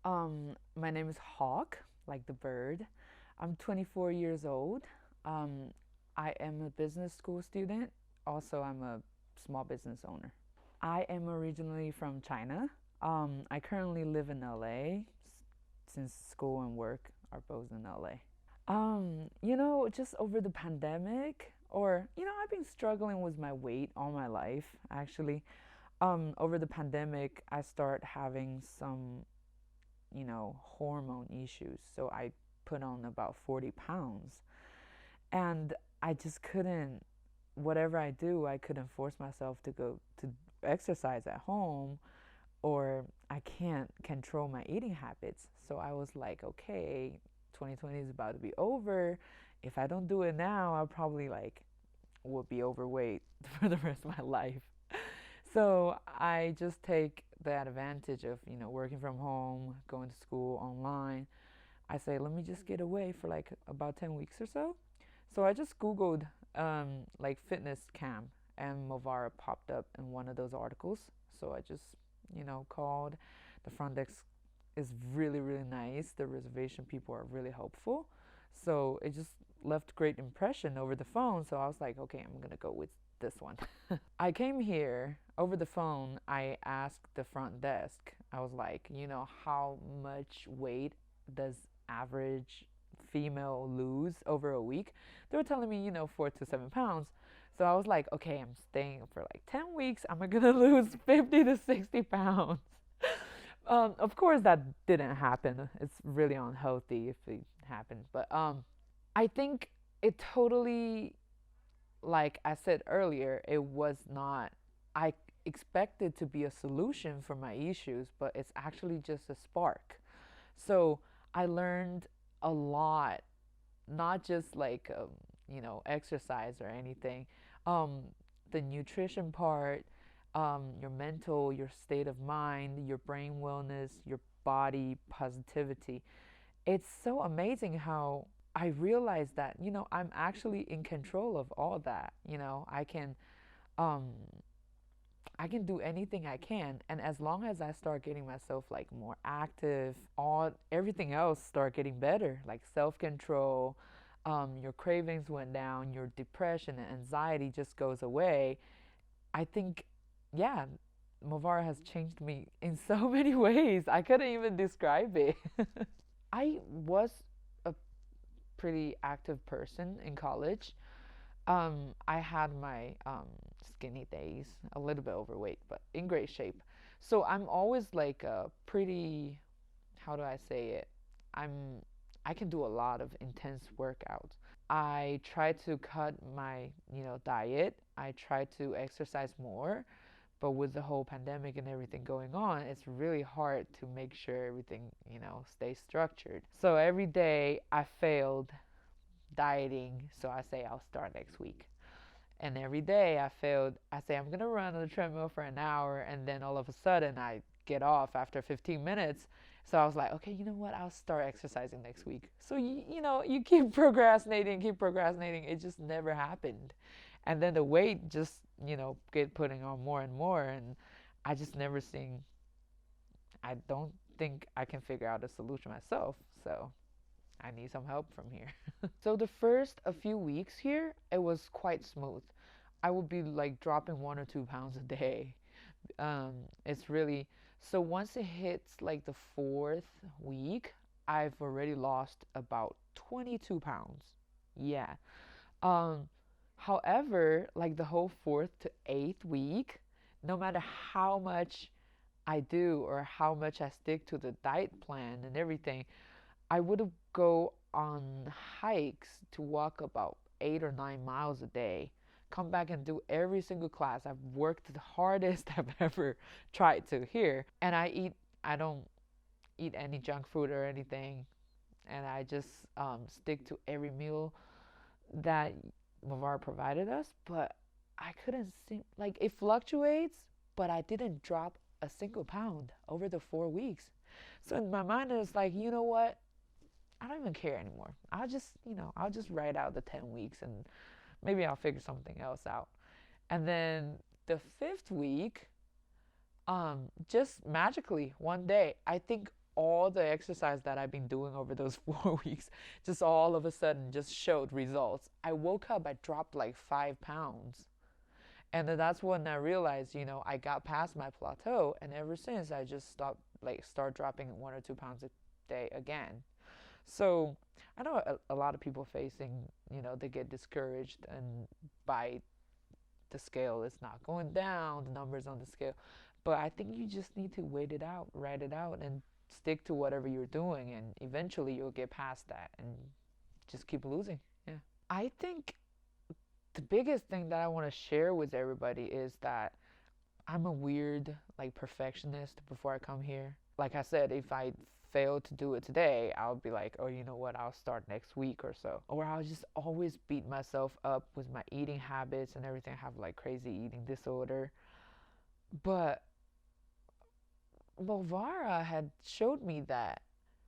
My name is Hawk, like the bird. I'm 24 years old. Um, I am a business school student. Also, I'm a small business owner. I am originally from China. I currently live in LA since school and work are both in LA. Just over the pandemic, I've been struggling with my weight all my life, actually. Over the pandemic, I start having some hormone issues. So I put on about 40 pounds. And I just couldn't, whatever I do, I couldn't force myself to go to exercise at home, or I can't control my eating habits. So I was like, okay, 2020 is about to be over. If I don't do it now, I'll probably will be overweight for the rest of my life. So I just take that advantage of, working from home, going to school online. I say, let me just get away for like about 10 weeks or so. So I just Googled like fitness camp, and Movara popped up in one of those articles. So I just, called. The front desk is really, really nice. The reservation people are really helpful. So it just left great impression over the phone. So I was like, okay, I'm going to go with this one. I came here over the phone. I asked the front desk, I was like, how much weight does average female lose over a week? They were telling me, 4 to 7 pounds. So I was like, okay, I'm staying for like 10 weeks. I'm going to lose 50 to 60 pounds. Of course, that didn't happen. It's really unhealthy if it happened. But I think it totally, like I said earlier, it was not, I expected to be a solution for my issues, but it's actually just a spark. So I learned a lot, not just exercise or anything. Um, the nutrition part, your mental, your state of mind, your brain wellness, your body positivity. It's so amazing how I realized that, I'm actually in control of all that. Um, I can do anything I can, and as long as I start getting myself like more active, all everything else start getting better, like self-control. Your cravings went down, your depression and anxiety just goes away. I think, yeah, Movara has changed me in so many ways. I couldn't even describe it. I was a pretty active person in college. I had my skinny days, a little bit overweight, but in great shape. So I'm always like a pretty, how do I say it? I'm I can do a lot of intense workouts. I try to cut my, diet. I try to exercise more, but with the whole pandemic and everything going on, it's really hard to make sure everything, stays structured. So every day I failed dieting, so I say I'll start next week. And every day I failed, I say I'm gonna run on the treadmill for an hour, and then all of a sudden I get off after 15 minutes. So I was like, okay, you know what? I'll start exercising next week. So you keep keep procrastinating. It just never happened, and then the weight just get putting on more and more, and I just never seen. I don't think I can figure out a solution myself. So I need some help from here. So the first a few weeks here, it was quite smooth. I would be like dropping 1 or 2 pounds a day. It's really, so once it hits like the fourth week, I've already lost about 22 pounds. Yeah. Um, However, like the whole fourth to eighth week, no matter how much I do or how much I stick to the diet plan and everything, I would go on hikes to walk about 8 or 9 miles a day, come back and do every single class. I've worked the hardest I've ever tried to here. And I don't eat any junk food or anything. And I just stick to every meal that Mavar provided us. But I couldn't seem, like it fluctuates, but I didn't drop a single pound over the 4 weeks. So in my mind, it was like, you know what? I don't even care anymore. I'll just write out the 10 weeks and maybe I'll figure something else out. And then the fifth week, just magically one day, I think all the exercise that I've been doing over those 4 weeks just all of a sudden just showed results. I woke up, I dropped like 5 pounds. And then that's when I realized, I got past my plateau. And ever since, I just stopped, like, start dropping 1 or 2 pounds a day again. So I know a lot of people facing, they get discouraged and by the scale is not going down, the numbers on the scale. But I think you just need to wait it out, write it out, and stick to whatever you're doing. And eventually you'll get past that and just keep losing. Yeah. I think the biggest thing that I want to share with everybody is that I'm a weird, like, perfectionist before I come here. Like I said, if I fail to do it today, I'll be like, oh, you know what, I'll start next week or so. Or I'll just always beat myself up with my eating habits and everything. I have like crazy eating disorder. But Movara had showed me that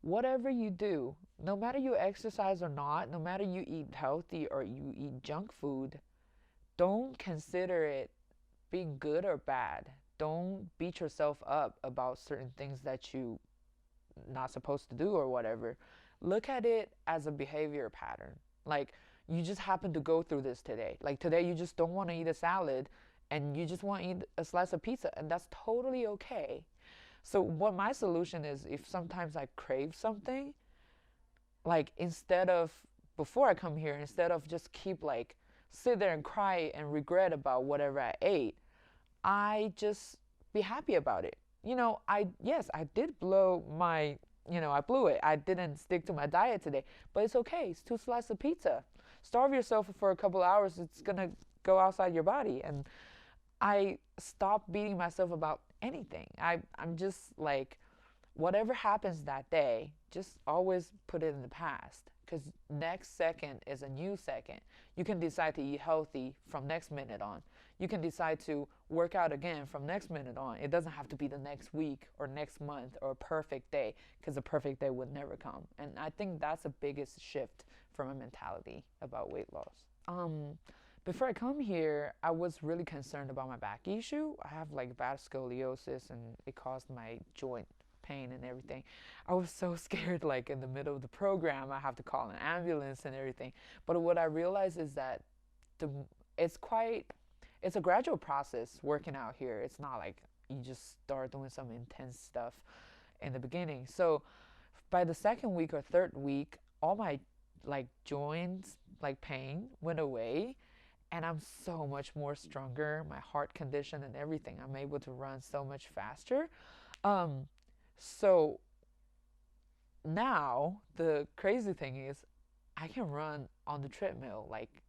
whatever you do, no matter you exercise or not, no matter you eat healthy or you eat junk food, don't consider it being good or bad. Don't beat yourself up about certain things that you not supposed to do or whatever. Look at it as a behavior pattern. Like, you just happen to go through this today. Like today you just don't want to eat a salad and you just want to eat a slice of pizza, and that's totally okay. So what my solution is, if sometimes I crave something, like, instead of, before I come here, instead of just keep like sit there and cry and regret about whatever I ate, I just be happy about it. I did blow my, I blew it. I didn't stick to my diet today, but it's okay. It's 2 slices of pizza. Starve yourself for a couple hours. It's gonna go outside your body. And I stopped beating myself about anything. I'm just like, whatever happens that day, just always put it in the past. Because next second is a new second. You can decide to eat healthy from next minute on. You can decide to work out again from next minute on. It doesn't have to be the next week or next month or a perfect day, because a perfect day would never come. And I think that's the biggest shift from a mentality about weight loss. Before I come here, I was really concerned about my back issue. I have like bad scoliosis and it caused my joint pain and everything. I was so scared, like in the middle of the program, I have to call an ambulance and everything. But what I realized is that the it's quite it's a gradual process working out here. It's not like you just start doing some intense stuff in the beginning. So by the second week or third week, all my like joints, like pain went away, and I'm so much more stronger. My heart condition and everything, I'm able to run so much faster. Um, so now the crazy thing is I can run on the treadmill like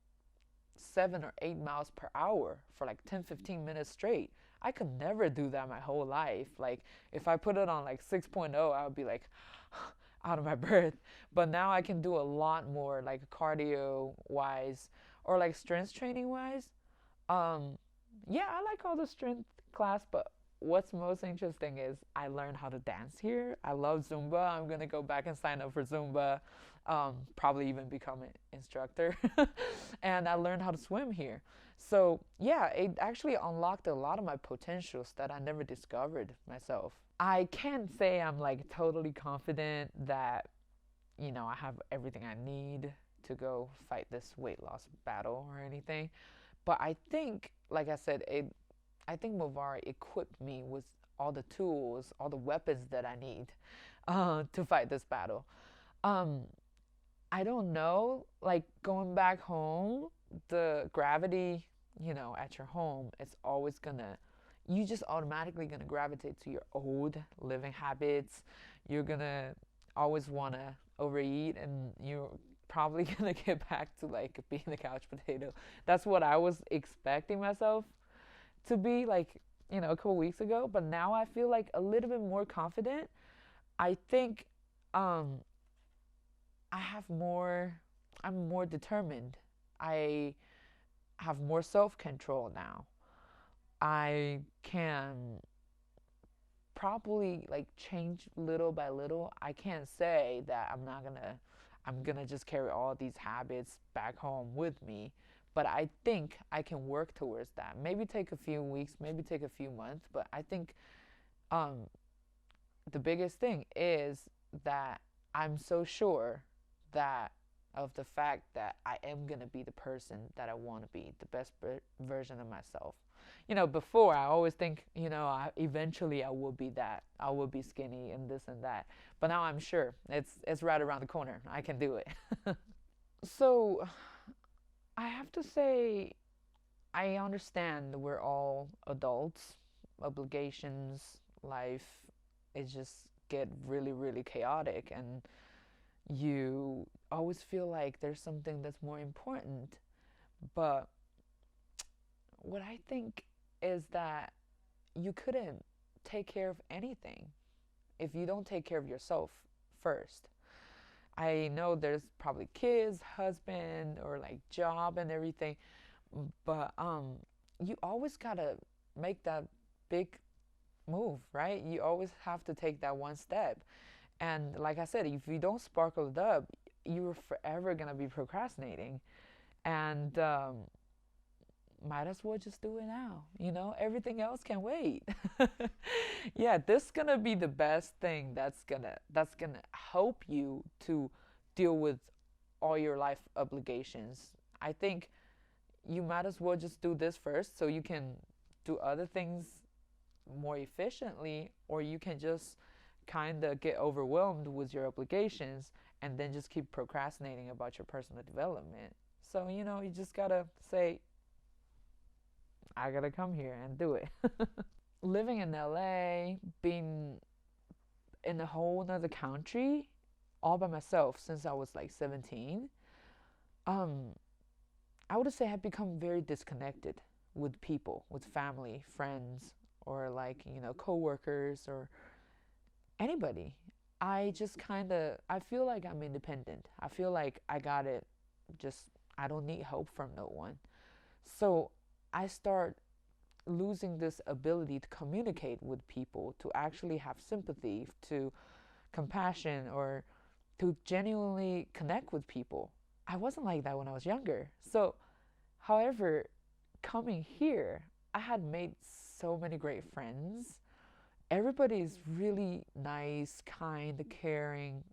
7 or 8 miles per hour for like 10, 15 minutes straight. I could never do that my whole life. Like, if I put it on like 6.0, I would be like out of my breath. But now I can do a lot more, like cardio wise or like strength training wise. Um, yeah, I like all the strength class, but what's most interesting is I learned how to dance here. I love Zumba. I'm gonna go back and sign up for Zumba, probably even become an instructor. And I learned how to swim here. So yeah, it actually unlocked a lot of my potentials that I never discovered myself. I can't say I'm like totally confident that, I have everything I need to go fight this weight loss battle or anything. But I think, like I said, I think Movara equipped me with all the tools, all the weapons that I need to fight this battle. Um, I don't know, like going back home, the gravity, at your home, it's always gonna, you just automatically gonna gravitate to your old living habits. You're gonna always wanna overeat, and you're probably gonna get back to like being a couch potato. That's what I was expecting myself to be like, a couple weeks ago. But now I feel like a little bit more confident. I think um, I have more, I'm more determined. I have more self control now. I can probably like change little by little. I can't say that I'm gonna just carry all these habits back home with me, but I think I can work towards that. Maybe take a few weeks, maybe take a few months, but I think um the biggest thing is that I'm so sure that of the fact that I am going to be the person that I want to be, the best version of myself. Before I always think, eventually I will be that. I will be skinny and this and that. But now I'm sure it's right around the corner. I can do it. So I have to say, I understand we're all adults, obligations, life, it just get really, really chaotic, and you always feel like there's something that's more important. But what I think is that you couldn't take care of anything if you don't take care of yourself first. I know there's probably kids, husband, or like job and everything, but you always gotta make that big move, right? You always have to take that one step. And like I said, if you don't sparkle it up, you're forever gonna be procrastinating. And might as well just do it now. Everything else can wait. Yeah, this is gonna be the best thing that's gonna help you to deal with all your life obligations. I think you might as well just do this first so you can do other things more efficiently, or you can just kind of get overwhelmed with your obligations and then just keep procrastinating about your personal development. So, you just gotta say, I gotta come here and do it. Living in LA, being in a whole nother country all by myself since I was like 17, um, I would say I've become very disconnected with people, with family, friends, or like, coworkers or anybody. I feel like I'm independent. I feel like I got it. Just, I don't need help from no one. So I start losing this ability to communicate with people, to actually have sympathy, to compassion, or to genuinely connect with people. I wasn't like that when I was younger. So, however, coming here, I had made so many great friends. Everybody is really nice, kind, caring,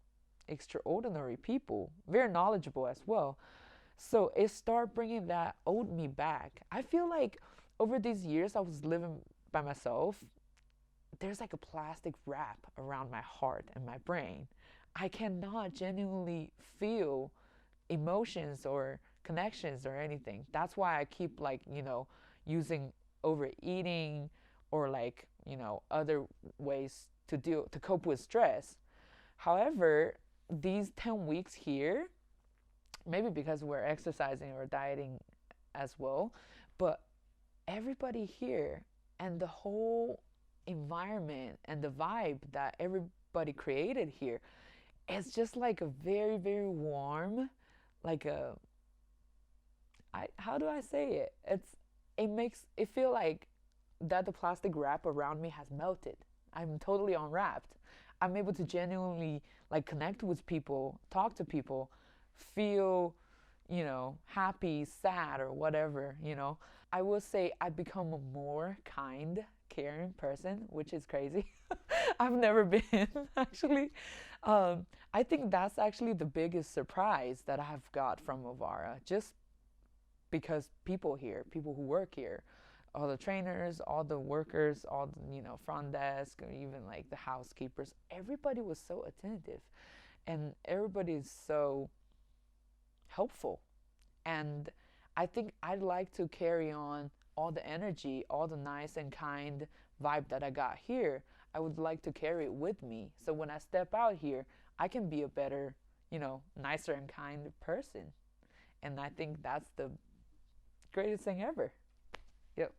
extraordinary people, very knowledgeable as well. So it started bringing that old me back. I feel like over these years I was living by myself, there's like a plastic wrap around my heart and my brain. I cannot genuinely feel emotions or connections or anything. That's why I keep like, using overeating or like, other ways to cope with stress. However, these 10 weeks here, maybe because we're exercising or dieting as well, but everybody here and the whole environment and the vibe that everybody created here, it's just like a very, very warm, like how do I say it? It makes it feel like that the plastic wrap around me has melted. I'm totally unwrapped. I'm able to genuinely like connect with people, talk to people, feel, happy, sad, or whatever. I will say I've become a more kind, caring person, which is crazy. I've never been actually. I think that's actually the biggest surprise that I've got from Movara, just because people who work here, all the trainers, all the workers, all the, front desk, or even like the housekeepers, everybody was so attentive and everybody is so helpful. And I think I'd like to carry on all the energy, all the nice and kind vibe that I got here. I would like to carry it with me. So when I step out here, I can be a better, nicer and kind person. And I think that's the greatest thing ever. Yep.